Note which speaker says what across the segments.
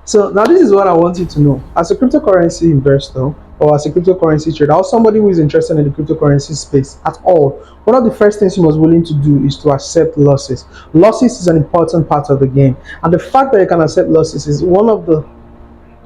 Speaker 1: So now this is what I want you to know. As a cryptocurrency investor or as a cryptocurrency trader or somebody who is interested in the cryptocurrency space at all, one of the first things you must be willing to do is to accept losses. Losses is an important part of the game. And the fact that you can accept losses is one of the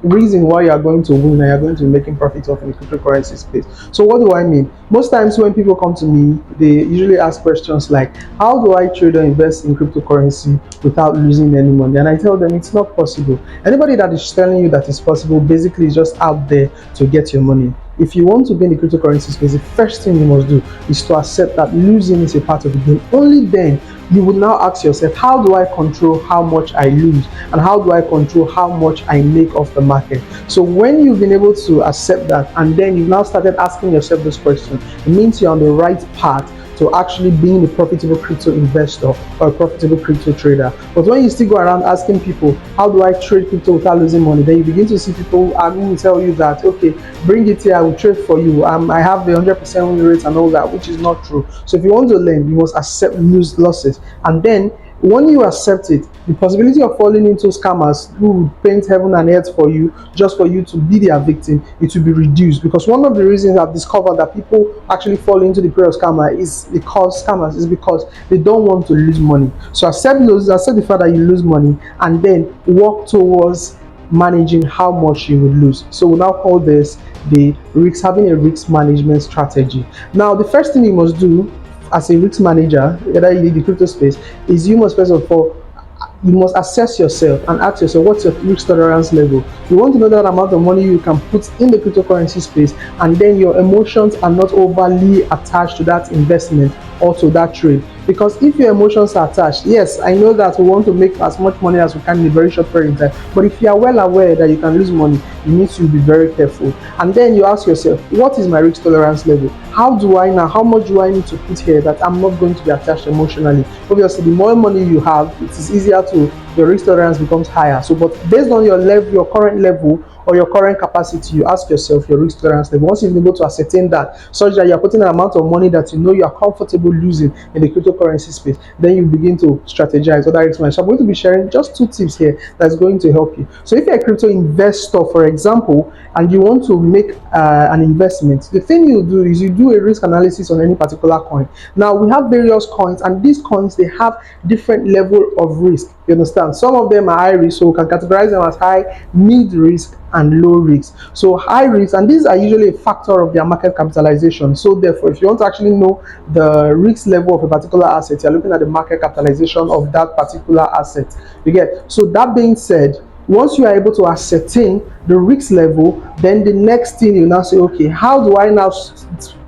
Speaker 1: reason why you are going to win and you're going to be making profit off in the cryptocurrency space. So what do I mean? Most times when people come to me, they usually ask questions like, how do I trade or invest in cryptocurrency without losing any money? And I tell them it's not possible. Anybody that is telling you that it's possible basically is just out there to get your money. If you want to be in the cryptocurrency space, the first thing you must do is to accept that losing is a part of the game. Only then you will now ask yourself, how do I control how much I lose and how do I control how much I make off the market? So when you've been able to accept that and then you've now started asking yourself this question, it means you're on the right path to actually being a profitable crypto investor or a profitable crypto trader. But when you still go around asking people, how do I trade crypto without losing money? Then you begin to see people who will tell you that, okay, bring it here, I will trade for you. I have the 100% win rate and all that, which is not true. So if you want to learn, you must accept losses. And then when you accept it, the possibility of falling into scammers who would paint heaven and earth for you just for you to be their victim, it will be reduced. Because one of the reasons I've discovered that people actually fall into the prey of scammers is because they don't want to lose money. So accept the fact that you lose money and then work towards managing how much you would lose. So we'll now call this having a risk management strategy. Now the first thing you must do as a risk manager, whether you in the crypto space, is you must first of all you must assess yourself and ask yourself, what's your risk tolerance level? You want to know that amount of money you can put in the cryptocurrency space, and then your emotions are not overly attached to that investment or to that trade. Because if your emotions are attached, yes, I know that we want to make as much money as we can in a very short period of time, but if you are well aware that you can lose money, you need to be very careful. And then you ask yourself, what is my risk tolerance level? How much do I need to put here that I'm not going to be attached emotionally? Obviously, the more money you have, it is easier your risk tolerance becomes higher. So, but based on your level, your current level, or your current capacity, you ask yourself your risk tolerance level. Once you've been able to ascertain that, such that you're putting an amount of money that you know you are comfortable losing in the cryptocurrency space, then you begin to strategize other risk management. So I'm going to be sharing just 2 tips here that's going to help you. So if you're a crypto investor, for example, and you want to make an investment, the thing you do is you do a risk analysis on any particular coin. Now we have various coins, and these coins, they have different level of risk. You understand? Some of them are high risk, so we can categorize them as high, mid risk, and low risk. So high risk, and these are usually a factor of their market capitalization. So therefore, if you want to actually know the risk level of a particular asset, you're looking at the market capitalization of that particular asset. You get? So that being said, once you are able to ascertain the risk level, then the next thing you now say, okay, how do I now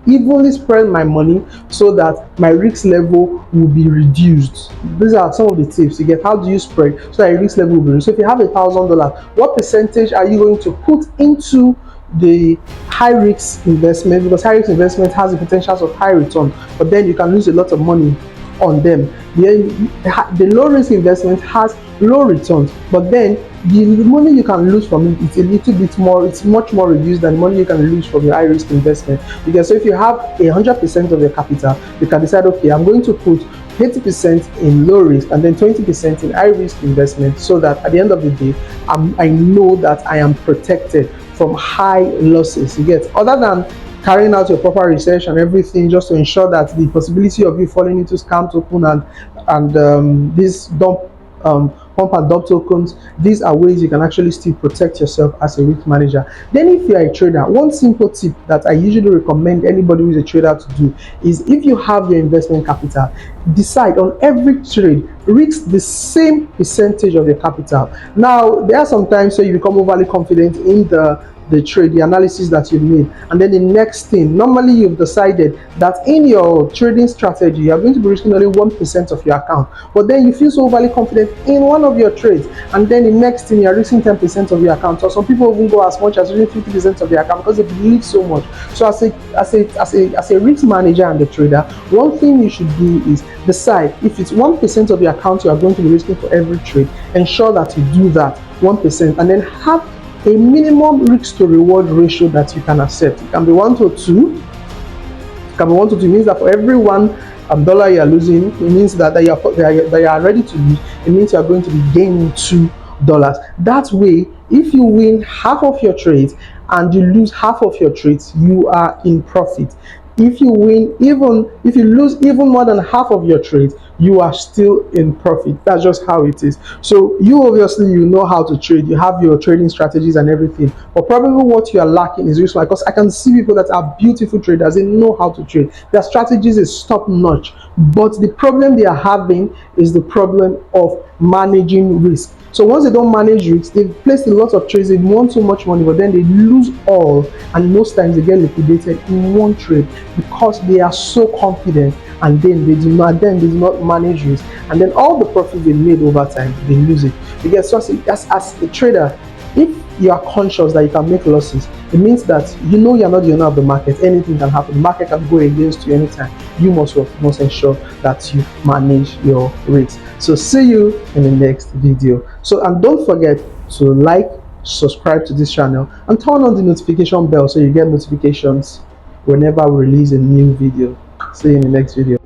Speaker 1: evenly spread my money so that my risk level will be reduced? These are some of the tips you get. How do you spread so that your risk level will be reduced? So if you have $1,000, what percentage are you going to put into the high risk investment? Because high risk investment has the potentials of high return, but then you can lose a lot of money on them. The low risk investment has low returns, but then the money you can lose from it is a little bit more, it's much more reduced than the money you can lose from your high risk investment. Because so if you have 100% of your capital, you can decide, okay, I'm going to put 80% in low risk and then 20% in high risk investment, so that at the end of the day, I know that I am protected from high losses. You get? Other than carrying out your proper research and everything, just to ensure that the possibility of you falling into scam token and these pump and dump tokens, these are ways you can actually still protect yourself as a risk manager. Then if you are a trader, one simple tip that I usually recommend anybody who is a trader to do is, if you have your investment capital, decide on every trade, risk the same percentage of your capital. Now there are some times where you become overly confident in the trade, the analysis that you made, and then the next thing, normally you've decided that in your trading strategy you are going to be risking only 1% of your account, but then you feel so overly confident in one of your trades, and then the next thing you are risking 10% of your account, or some people even go as much as risking 50% of their account because they believe so much. So as a risk manager and a trader, one thing you should do is decide, if it's 1% of your account you are going to be risking for every trade, ensure that you do that 1%, and then have a minimum risk to reward ratio that you can accept. It can be 1 to 2. It can be 1 to 2. It means that for every $1 you are losing, it means that you are ready to lose. It means you are going to be gaining $2. That way, If you win half of your trades and you lose half of your trades, you are in profit. If you lose even more than half of your trades, you are still in profit. That's just how it is. So you obviously, you know how to trade, you have your trading strategies and everything, but probably what you are lacking is research. Because I can see people that are beautiful traders, they know how to trade, their strategies is top notch, but the problem they are having is the problem of managing risk. So once they don't manage risks, they've placed a lot of trades, they want so much money, but then they lose all, and most times they get liquidated in one trade because they are so confident, and then they do not manage risk, and then all the profit they made over time, they lose it. Because so as a trader, if you are conscious that you can make losses, it means that you know you're not the owner of the market. Anything can happen. The market can go against you anytime. You must ensure that you manage your risks. So see you in the next video. So, and don't forget to like, subscribe to this channel, and turn on the notification bell so you get notifications whenever we release a new video. See you in the next video.